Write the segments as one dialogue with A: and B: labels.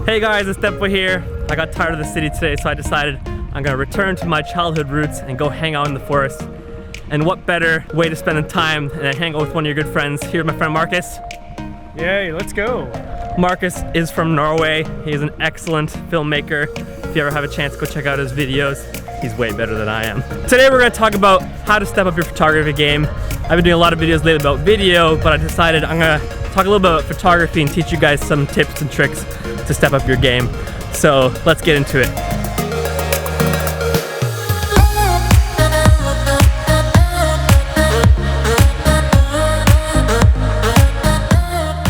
A: Hey guys, it's Depo here. I got tired of the city today, so I decided I'm gonna return to my childhood roots and go hang out in the forest. And what better way to spend the time than to hang out with one of your good friends. Here's my friend Marcus.
B: Yay, let's go.
A: Marcus is from Norway. He is an excellent filmmaker. If you ever have a chance, go check out his videos. He's way better than I am. Today we're gonna talk about how to step up your photography game. I've been doing a lot of videos lately about video, but I decided I'm gonna talk a little bit about photography and teach you guys some tips and tricks to step up your game. So let's get into it.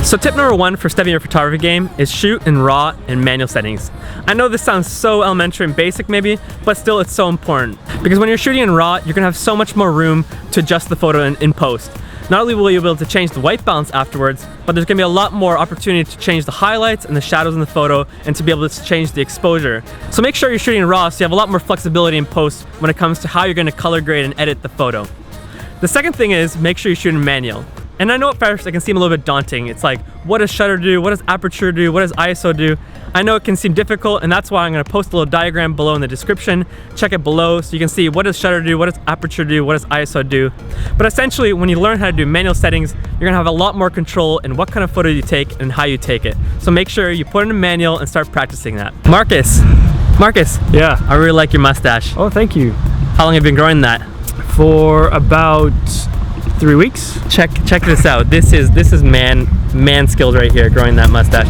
A: So tip number one for stepping your photography game is shoot in RAW and manual settings. I know this sounds so elementary and basic maybe, but still it's so important. Because when you're shooting in RAW, you're gonna have so much more room to adjust the photo in post. Not only will you be able to change the white balance afterwards, but there's gonna be a lot more opportunity to change the highlights and the shadows in the photo and to be able to change the exposure. So make sure you're shooting in RAW so you have a lot more flexibility in post when it comes to how you're gonna color grade and edit the photo. The second thing is make sure you shoot in manual. And I know at first it can seem a little bit daunting. It's like, what does shutter do? What does aperture do? What does ISO do? I know it can seem difficult, and that's why I'm gonna post a little diagram below in the description. Check it below so you can see what does shutter do, what does aperture do, what does ISO do. But essentially, when you learn how to do manual settings, you're gonna have a lot more control in what kind of photo you take and how you take it. So make sure you put it in manual and start practicing that. Marcus,
B: Yeah.
A: I really like your mustache.
B: Oh, thank you.
A: How long have you been growing that?
B: For about 3 weeks.
A: Check this out. This is man skills right here, growing that mustache.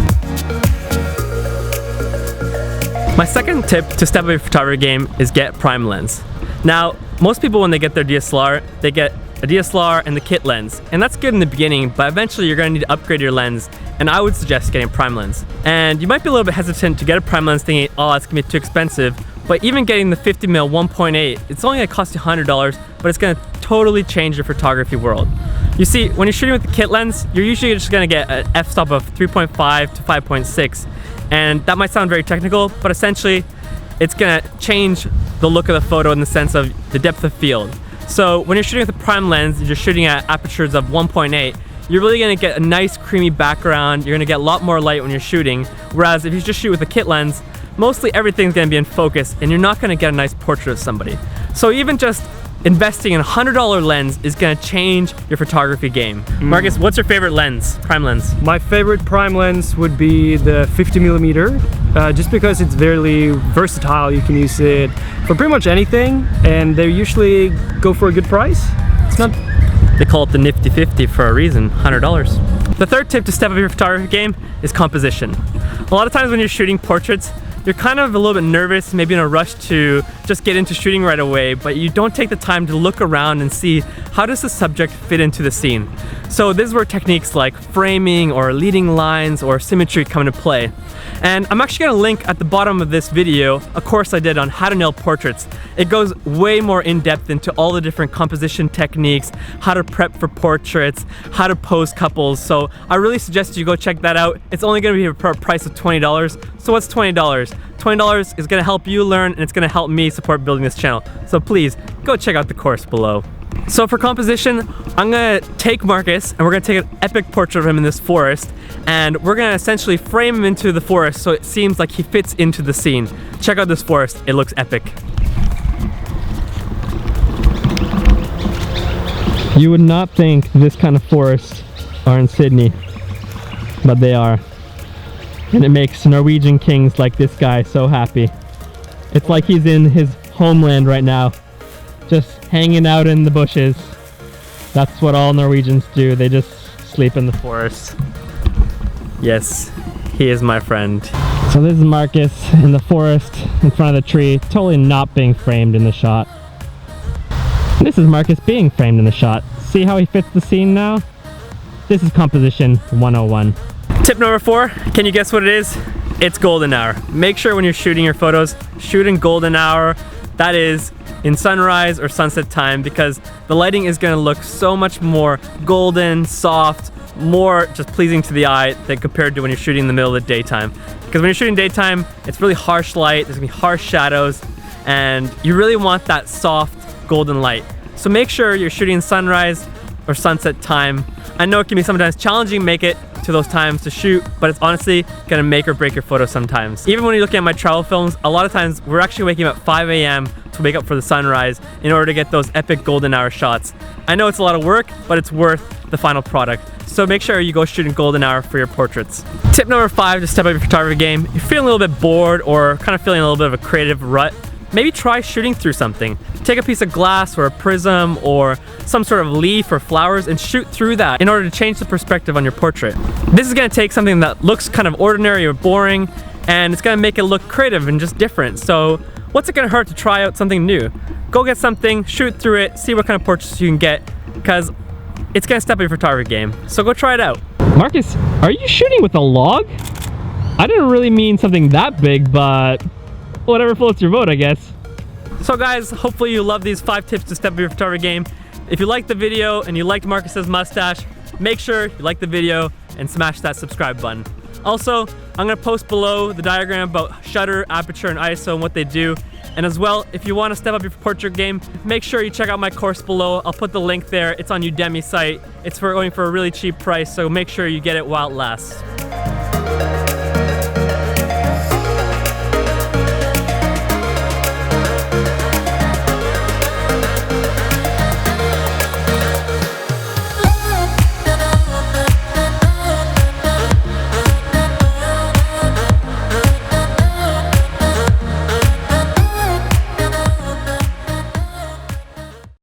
A: My second tip to step up your photography game is get prime lens. Now, most people when they get their DSLR, they get a DSLR and the kit lens. And that's good in the beginning, but eventually you're gonna need to upgrade your lens. And I would suggest getting a prime lens. And you might be a little bit hesitant to get a prime lens thinking, oh, that's gonna be too expensive. But even getting the 50mm 1.8, it's only gonna cost you $100, but it's gonna totally change your photography world. You see, when you're shooting with the kit lens, you're usually just gonna get an f-stop of 3.5 to 5.6. And that might sound very technical, but essentially, it's gonna change the look of the photo in the sense of the depth of field. So when you're shooting with a prime lens, you're shooting at apertures of 1.8, you're really gonna get a nice creamy background, you're gonna get a lot more light when you're shooting. Whereas if you just shoot with a kit lens, mostly everything's gonna be in focus and you're not gonna get a nice portrait of somebody. So even just investing in a $100 lens is gonna change your photography game. Marcus, what's your favorite lens, prime lens?
B: My favorite prime lens would be the 50mm, just because it's very versatile. You can use it for pretty much anything, and they usually go for a good price. It's not.
A: They call it the nifty 50 for a reason, $100. The third tip to step up your photography game is composition. A lot of times when you're shooting portraits, you're kind of a little bit nervous, maybe in a rush to just get into shooting right away, but you don't take the time to look around and see how does the subject fit into the scene. So this is where techniques like framing or leading lines or symmetry come into play. And I'm actually gonna link at the bottom of this video a course I did on how to nail portraits. It goes way more in depth into all the different composition techniques, how to prep for portraits, how to pose couples. So I really suggest you go check that out. It's only gonna be a price of $20. So what's $20? $20 is gonna help you learn and it's gonna help me support building this channel. So please go check out the course below. So for composition, I'm gonna take Marcus and we're gonna take an epic portrait of him in this forest and we're gonna essentially frame him into the forest so it seems like he fits into the scene. Check out this forest, it looks epic. You would not think this kind of forests are in Sydney, but they are. And it makes Norwegian kings like this guy so happy. It's like he's in his homeland right now, just hanging out in the bushes. That's what all Norwegians do, they just sleep in the forest. Yes, he is my friend. So this is Marcus in the forest in front of the tree, totally not being framed in the shot. This is Marcus being framed in the shot. See how he fits the scene now? This is composition 101. Tip number 4, can you guess what it is? It's golden hour. Make sure when you're shooting your photos, shoot in golden hour. That is in sunrise or sunset time, because the lighting is gonna look so much more golden, soft, more just pleasing to the eye than compared to when you're shooting in the middle of the daytime. Because when you're shooting daytime, it's really harsh light, there's gonna be harsh shadows, and you really want that soft golden light. So make sure you're shooting sunrise or sunset time. I know it can be sometimes challenging to make it to those times to shoot, but it's honestly gonna make or break your photo sometimes. Even when you're looking at my travel films, a lot of times we're actually waking up at 5 a.m. to wake up for the sunrise in order to get those epic golden hour shots. I know it's a lot of work, but it's worth the final product. So make sure you go shoot in golden hour for your portraits. Tip number 5 to step up your photography game. If you're feeling a little bit bored or kind of feeling a little bit of a creative rut, maybe try shooting through something. Take a piece of glass or a prism or some sort of leaf or flowers and shoot through that in order to change the perspective on your portrait. This is gonna take something that looks kind of ordinary or boring, and it's gonna make it look creative and just different. So what's it gonna hurt to try out something new? Go get something, shoot through it, see what kind of portraits you can get, because it's gonna step up your photography game. So go try it out. Marcus, are you shooting with a log? I didn't really mean something that big, but whatever floats your boat, I guess. So guys, hopefully you love these 5 tips to step up your photography game. If you liked the video and you liked Marcus's mustache, make sure you like the video and smash that subscribe button. Also, I'm gonna post below the diagram about shutter, aperture, and ISO and what they do. And as well, if you want to step up your portrait game, make sure you check out my course below. I'll put the link there. It's on Udemy site. It's going for a really cheap price, so make sure you get it while it lasts.